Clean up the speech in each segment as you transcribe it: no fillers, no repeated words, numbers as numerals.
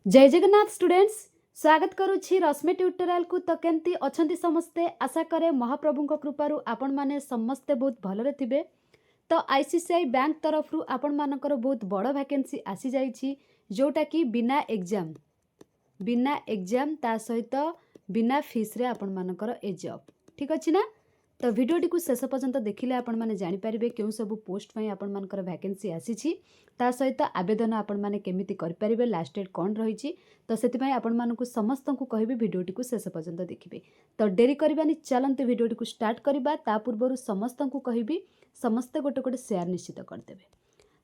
जय जगन्नाथ स्टूडेंट्स, स्वागत करुछि रश्मि ट्यूटोरियल को। तो केमती अछंती समस्ते, आशा करे महाप्रभु कृपारू आपण माने समस्ते बहुत भलरे थिबे। तो आईसीसीआई बैंक तरफ रु आपण मानकर बहुत बड़ वैकेंसी आसी जाइछि, जोटा कि बिना एग्जाम ता सहित बिना फीस रे आपण मानकर ए जॉब। ठीक अछि ना। तो भिडियोटी को शेष पर्यंत देखिले आपण माने जानि परिबे केउ सब पोस्ट पई आपण मानकर वैकेंसी आसीछि, ता सहित आवेदन आपण माने केमिति करि परिबे, लास्ट डेट कोन रहिछि। तो सेति पई आपण मानकु समस्त को कहबे भिडियोटी को शेष पर्यंत देखिबे। तो डेरी करबानी, चलंते भिडियोटी को स्टार्ट करबा। ता पूर्वरु समस्त को कहबी समस्त गोटे गोटे शेयर निश्चित कर देबे।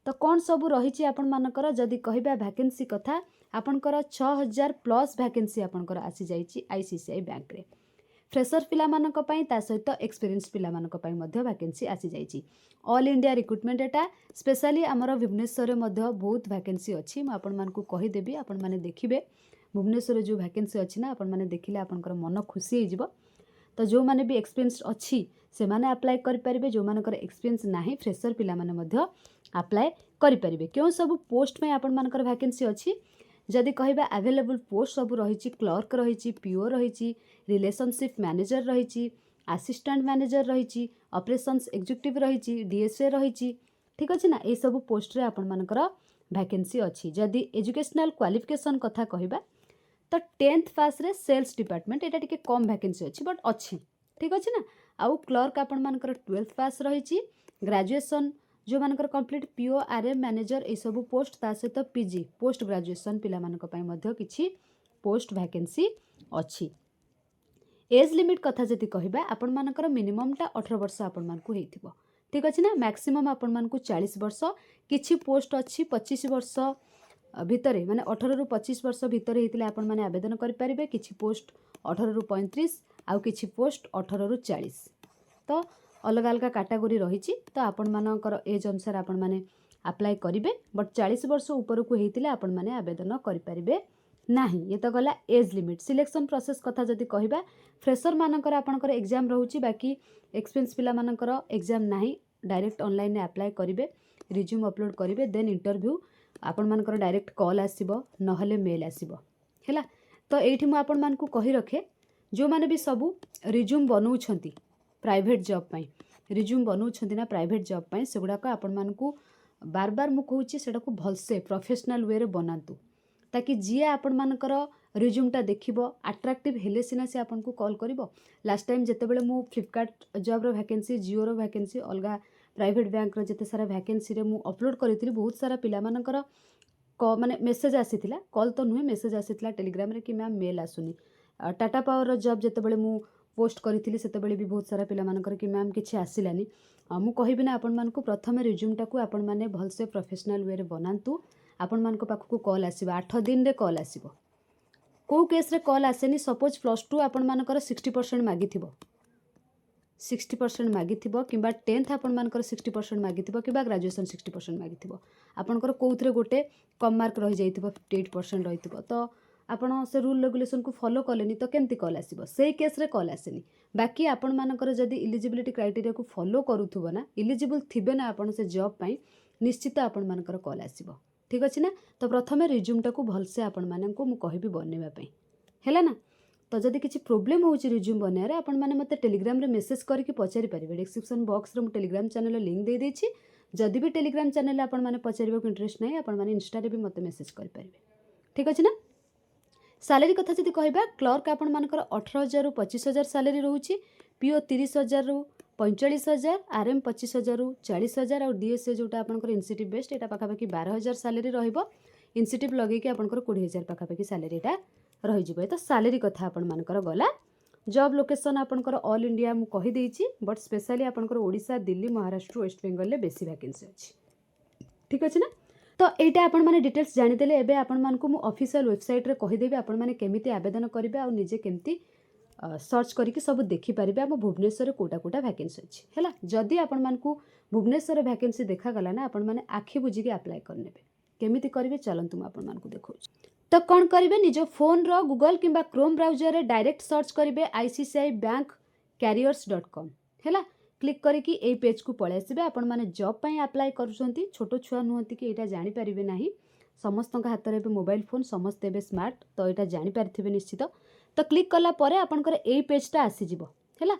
तो कौन सब रही आपण मानकर जदि कहबा वैकेंसी कथा, आपनकर 6000 प्लस वैकेंसी आपनकर आसी जाइछि आईसीसीआई बैंक रे। फ्रेशर पिला मानक पई ता सहित एक्सपीरियंस पिला मानक पई मध्य वैकेंसी आसी जाइछि। ऑल इंडिया रिक्रुटमेंट एटा स्पेशली आमर भुवनेश्वर रे मध्य बहुत वैकेंसी अछि। म आपण मानकु कहि देबी, आपण माने देखिबे भुवनेश्वर जो वैकेंसी अछि ना, आपण माने देखिले आपनकर मन खुशी हे जिवो। तो जो माने भी एक्सपीरियंस अछि से माने अप्लाई करि परिबे, जो मानकर एक्सपीरियंस नाही फ्रेशर पिला माने मध्य अप्लाई करि परिबे। क्यों सब पोस्ट में आपण मानकर वैकेंसी अछि जदि कहबा अवेलेबल पोस्ट सब रही, क्लर्क रही, पीओ रही, रिलेशनशिप मैनेजर रही, असिस्टेंट मैनेजर रही, ऑपरेशंस एग्जीक्यूटिव रही, डीएसए रही। ठीक अच्छे ना। ये सब पोस्ट रे आपण मानकर वैकेंसी अच्छी। जदि एजुकेशनल क्वालिफिकेशन कथा कहबा तो 10th पास रे सेल्स डिपार्टमेंट एटा टिके कम वैकेंसी अच्छी, बट अच्छी। ठीक अच्छे ना। आउ क्लर्क आपण मानकर 12th पास रही, ग्रेजुएशन जो मानकर कंप्लीट पीओ आरएम मैनेजर ए सब पोस्ट, ता सहित पीजी पोस्ट ग्रेजुएशन पिला मानक पई मध्य किछि पोस्ट वैकेंसी अच्छी। एज लिमिट कथा जति कहबा आपण मानकर मिनिमम टा 18 वर्ष आपण मानकु हेइथिबो। ठीक अछि ना। मैक्सिमम आपण मानकु 40 वर्ष, किछि पोस्ट अच्छी 25 वर्ष भितरे, माने 18 रु 25 वर्ष भितरे हेतिले आपण माने आवेदन करि परिबे। किछि पोस्ट 18 रु 35 आउ किछि पोस्ट 18 रु 40। तो अलग अलग कैटेगरी रही। तो आपण मानकर एज अनुसार आपण माने अप्लाई करिवे, बट 40 वर्ष ऊपर को हेतिले आपण माने आवेदन करि परिबे नाही। ये तो गला एज लिमिट। सिलेक्शन प्रोसेस कथा जदि कहबा, फ्रेशर मानकर आपनकर एग्जाम रहउची, बाकी एक्सपीरियंस पिला मानकर एग्जाम नाही। डायरेक्ट ऑनलाइन अप्लाई करिवे, रिज्यूम अपलोड करिवे, देन इंटरव्यू आपण मानकर डायरेक्ट कॉल आसीबो नहले मेल आसीबो हैला। तो एठी मु आपण मानकु कहि रखे, जो माने भी सबु रिज्यूम बनउछंती प्राइवेट जॉब पाई, रिज्यूम बनउछंती ना प्राइवेट जॉब पाई, सेगुडा को आपण मानकु बार बार मु कहूची सेटा को भलसे प्रोफेशनल वे रे बनांतु, ताकि जी आपण मानकर रिज्यूमटा देखिबो अट्रैक्टिव हेले सिना से आपन को कॉल करिवो। लास्ट टाइम जते बेले मु फ्लिपकार्ट जॉब रो वैकेंसी, जियो रो वैकेंसी, अलगा प्राइवेट बैंक रो जते सारा वैकेंसी रे मु अपलोड करितिली, बहुत सारा पिला मानकर माने मेसेज आसीथिला, कॉल तो नुहे मेसेज आसीथिला टेलीग्राम रे कि मैम मेल आसुनी। टाटा पावर रो जॉब जते बेले मु पोस्ट करिथिली सेते बेले भी बहुत सारा पिला मानकर कि मैम किछि आसिलानी। मु कहिबि ना आपण मानकु प्रथमे रिज्यूमटा को आपण माने भलसे प्रोफेशनल वे रे बनांतु। आपण मानक पाखकु कॉल आसीबो 8 दिन रे कॉल आसीबो। को केस रे कॉल आसेनी, सपोज +2 आपण मानकर 60% मागिथिबो, 60% मागिथिबो, किबा 10th आपण मानकर 60% मागिथिबो, किबा ग्रेजुएशन 60% मागिथिबो, आपनकर कोउथरे गोटे कम मार्क रहि जाइथिबो, 58% रहिथिबो, तो आपण से रूल रेगुलेशन को फॉलो कलेनी तो केमती कॉल आसीबो, सेही केस रे कॉल आसेनी। बाकी आपण मानकर जदी एलिजिबिलिटी क्राइटेरिया को फॉलो करूथुबो ना, एलिजिबल थिबे ना आपण से जॉब पई, निश्चित आपण मानकर कॉल आसीबो। ठीक अछि ना। तो प्रथमे रिज्यूमटा को भलसे आपण माननको मु कहिबी बनेबा पई हैला ना। तो जदि किछि प्रॉब्लम होउची रिज्यूम बनेया रे, आपण माने मते टेलीग्राम रे मेसेज करके पचारि परिबे। डिस्क्रिप्शन बॉक्स रे मु टेलीग्राम चैनल लिंक दे देछि। जदि भी टेलीग्राम चैनल आपण माने पचारिबो को इंटरेस्ट नै, आपण माने इंस्टा रे भी मते मेसेज करि परिबे। ठीक अछि ना। सैलरी कथा जदि कहबा, क्लर्क आपण मानकर 18000 रु 25000 सैलरी रहउची, पीओ 30000 रु 45000, आरएम 25000 रु 40000, और डीएसए जोटा आपनकर इनसेंटिव बेस्ड एटा पाखापाखि 12000 सैलरी रहइबो। इनसेंटिव लगे कि आपनकर 20000 पाखापाखि सैलरी एटा रहि जिवो। तो सैलरी कथा आपण मानकर गला। जॉब लोकेशन आपनकर ऑल इंडिया मु कहि देइची, बट स्पेशली आपनकर ओडिशा, दिल्ली, महाराष्ट्र, वेस्ट बेंगल ले बेसी वैकेंसी अछि। ठीक अछि ना। तो एटा आपण माने डिटेल्स जानि देले। एबे आपण मानकु मु ऑफिशियल वेबसाइट रे कहि देबे आपण माने केमिति आवेदन करिवे आ निजे केमिति सर्च करके सब देखि पारिबे हम भुवनेश्वर कोटा कोटा वैकेंसी अछि हैला। जदि आपण मानकु भुवनेश्वर वैकेंसी देखा गला ना, आपण माने आखि बुझी के अप्लाई करनेबे। केमिति करिवे चलंतु म आपण मानकु देखौछि। तो कोन करिवे, निज फोन रो गूगल किंबा क्रोम ब्राउजर रे डायरेक्ट सर्च करिवे ICICIbank-careers.com हैला। क्लिक करिकी ए पेज को पळे आसीबे। आपण माने जॉब पई अप्लाई करूछंती, छोटो छुआ नुहंती कि एटा जानि परिबे नाही, समस्त हाथ में मोबाइल फोन समस्ते एबे स्मार्ट तो यहाँ जानीपारे निश्चित। तो क्लिक कला परे आपनकर ए पेजटा आसीजिवो हैला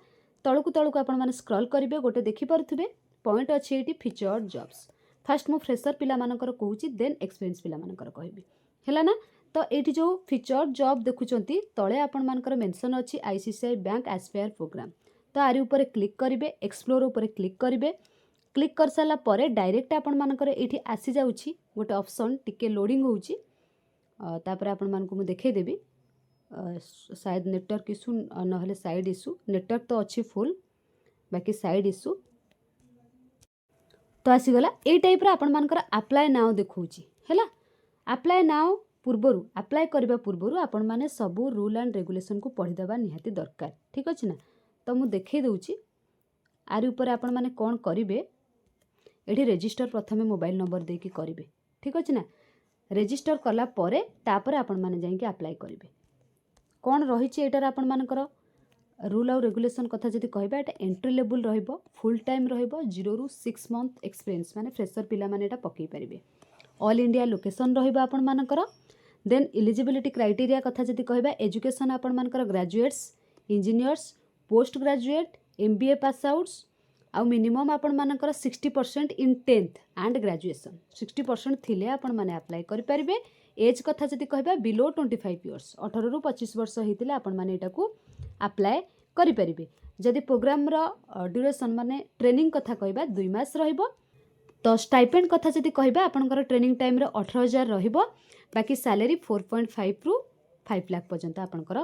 तळकु आपण माने स्क्रॉल करिवे गोटे देखि पारुथिबे पॉइंट अछि एटी फीचर्ड जॉब्स। फर्स्ट मु फ्रेशर पिला मानकर कहूची देन एक्सपीरियंस पिला मानकर कहबी हैला ना। तो एटी जो फीचर्ड जॉब देखुचंती तळे आपण मानकर मेंशन अछि आईसीआईसीआई बैंक एस्पायर प्रोग्राम। तो आरि ऊपर क्लिक करिवे एक्सप्लोर ऊपर क्लिक करिवे क्लिक कर साला परे डायरेक्ट आपण मानकर एठी आसी जाउची गोटे ऑप्शन टिके लोडिंग होउची तापर आपण मानकु मु देखै देबी शायद नेटवर्क इशू नहले साइड इशू नेटवर्क तो अच्छी फुल बाकी साइड इशू तो आसीगला ए टाइप आपण मानकर अप्लाई नाउ देखौची हैला। अप्लाई नाउ पूर्वरु अप्लाई करबा पूर्वरु आपण माने सब रूल एंड रेगुलेशन को पढ़ी देबा निहाती दरकार ठीक अछि ना। तो मु देखै दउची आरि ऊपर आपण माने कोन करिवे एठी रजिस्टर प्रथमे मोबाइल नंबर देकी करिवे ठीक अछि ना। रजिस्टर कला परे तापर आपण माने जाई के अप्लाई करिवे कौन रही एटार आपण मानकर रूल आउ रेगुलेशन कथा जदि कहबा एटा एंट्री लेवल रहइबो फुल टाइम रहइबो 0 रु 6 मंथ एक्सपीरियंस माने फ्रेशर पिला माने एटा पकई परिबे। ऑल इंडिया लोकेशन रहइबो आपण मानकर। देन एलिजिबिलिटी क्राइटेरिया कथा जदि कहबा एजुकेशन आपण मानकर graduates engineers post graduate MBA pass outs आउ मिनिमम आपण मानकर 60% इन 10th एंड ग्रेजुएशन 60% थिले आपण माने अप्लाई करि परिबे। एज कथा जदि कहबा बिलो 25 इयर्स 18 रु 25 वर्ष हेतिले आपण माने एटा को अप्लाई करि परिबे। जदि प्रोग्राम रो ड्यूरेशन माने ट्रेनिंग कथा कहबा 2 मास रहइबो। तो स्टाइपेंड कथा जदि कहबा आपनकर ट्रेनिंग टाइम रे 18000 रहइबो बाकी सैलरी 4.5 रु 5 लाख पर्यंत आपनकर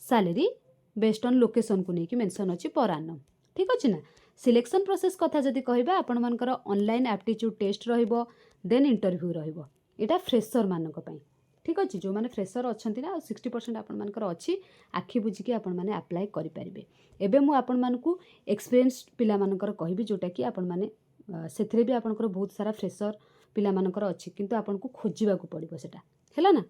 सैलरी बेस्ड ऑन लोकेशन को नेकी मेंशन अछि पर annum ठीक अछि ना। सिलेक्शन प्रोसेस कथा जदि कहबा आपण मानकर ऑनलाइन एप्टीट्यूड टेस्ट रहइबो देन इंटरव्यू रहइबो एटा फ्रेशर मानक पई ठीक अछि। जो माने फ्रेशर अछंती ना 60% आपण मानकर अछि आखि बुझी के आपण माने अप्लाई करि परिबे। एबे मु आपण मानकू एक्सपीरियंस पिला मानकर कहबी जोटा कि आपण माने सेथरे भी आपनकर बहुत सारा फ्रेशर पिला मानकर अछि किंतु आपण को खोजिबा को पड़िबो सेटा हैला ना।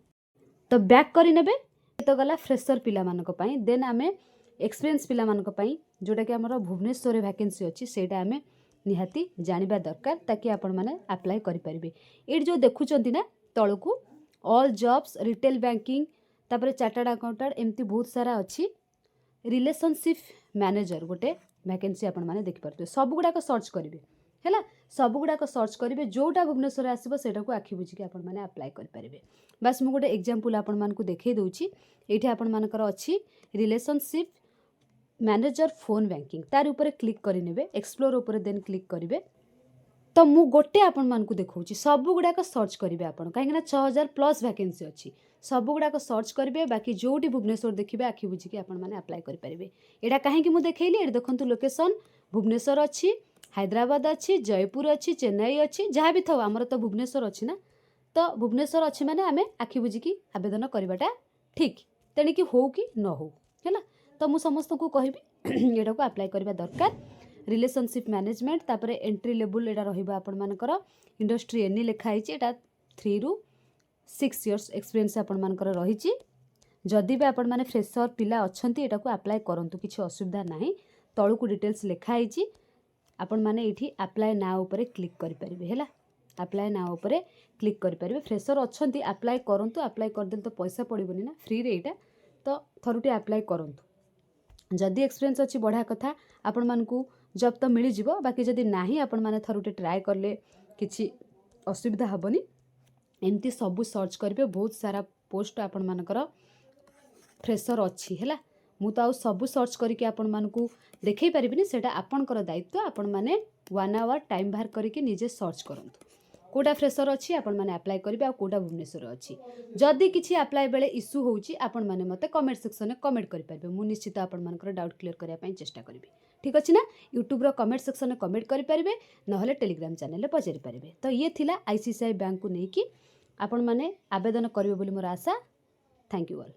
तो बैक करि नेबे तो गला फ्रेशर पिला मानक पई देन आमे एक्सपीरियंस पिला मानक पई जोटा कि हमर भुवनेश्वर रे वैकेंसी अछि सेटा आमे निहाती जानिबा दरकार ताकि आपण माने अप्लाई करि परिबे। एट जो देखुचंती ना तळकू ऑल जॉब्स रिटेल बैंकिंग तापर चार्टर्ड अकाउंटेंट एमती बहुत सारा अच्छी रिलेशनशिप मैनेजर गोटे वैकेंसी आपण माने देखि परते सब गुडा को सर्च करिवे हैला सब गुडा को सर्च करिवे जोटा भुवनेश्वर आसीबो सेटा को आखि बुझी के आपण माने अप्लाई करि परिवे। बस मु गोटे एग्जांपल आपण मान को देखै दउची एठी आपण मानकर अच्छी रिलेशनशिप मैनेजर फोन बैंकिंग तार ऊपर क्लिक करि नेबे एक्सप्लोर ऊपर देन क्लिक करिवे। तो मु गोटे आपण मान को देखौची सब गुडा को सर्च करिवे आपण काहे ना 6000 प्लस वैकेंसी अछि सब गुडा को सर्च करिवे बाकी जोटी भुवनेश्वर देखिबे आखि बुझी के आपण माने अप्लाई करि परिवे। एडा काहे कि मु देखैली एड देखंतु लोकेशन भुवनेश्वर अछि हैदराबाद अछि जयपुर अछि चेन्नई अछि जहाँ भी थाउ हमर तो भुवनेश्वर अछि ना। तो भुवनेश्वर अछि माने आमे आखि बुझी की आवेदन करबाटा ठीक तेणी कि हो कि न हो हैला। तो मु समस्त को कहबी एडा को अप्लाई करबा दरकार। रिलेशनशिप मैनेजमेंट तापर एंट्री लेवल एटा रहिबा आपण मानकर इंडस्ट्री एनी लेखा हिची एटा 3 रु 6 इयर्स एक्सपीरियंस आपण मानकर रहिची। जदि भी आपण माने फ्रेशर पिला अछंती एटा को अप्लाई करंतु किछि असुविधा नाही तळु को डिटेल्स लेखा हिची आपण माने एठी अप्लाई नाउ ऊपर क्लिक करि परिबे हैला। अप्लाई नाउ ऊपर क्लिक करि परिबे फ्रेशर अछंती अप्लाई करंतु अप्लाई कर देल तो पैसा पड़िबोनी ना फ्री रे एटा तो थरुटी अप्लाई करंतु। जदि एक्सपीरियंस अछि बढ़ा कथा आपण मानकू जब तो मिल जिवो बाकी जदि नाही आपण माने थरुटे ट्राई करले किछि असुविधा हबनी एमती सबु सर्च करिवे बहुत सारा पोस्ट आपण मानकर फ्रेशर अछि हैला। मु तो सबु सर्च करके आपण मानकू देखै परिबिनी सेटा आपणकर दायित्व आपण माने 1 आवर टाइम बाहर करके निजे सर्च करंतु कोटा फ्रेशर अछि आपण माने अप्लाई करिवे आ कोटा भुवनेश्वर अछि। जदि किछि अप्लाई बेले इश्यू होउची आपण माने मते कमेंट सेक्शन में कमेंट करि परिबे मु निश्चित आपण मानकर डाउट क्लियर करिया पई चेष्टा करिवे ठीक अछि ना। यूट्यूब रो कमेंट सेक्शन में कमेंट करि परिबे नहले टेलीग्राम चैनल रे पचारि परिबे। तो ये थिला आईसीआईसीआई बैंक को नेकी आपण माने आवेदन करिवे बोली मोर आशा। Thank you all.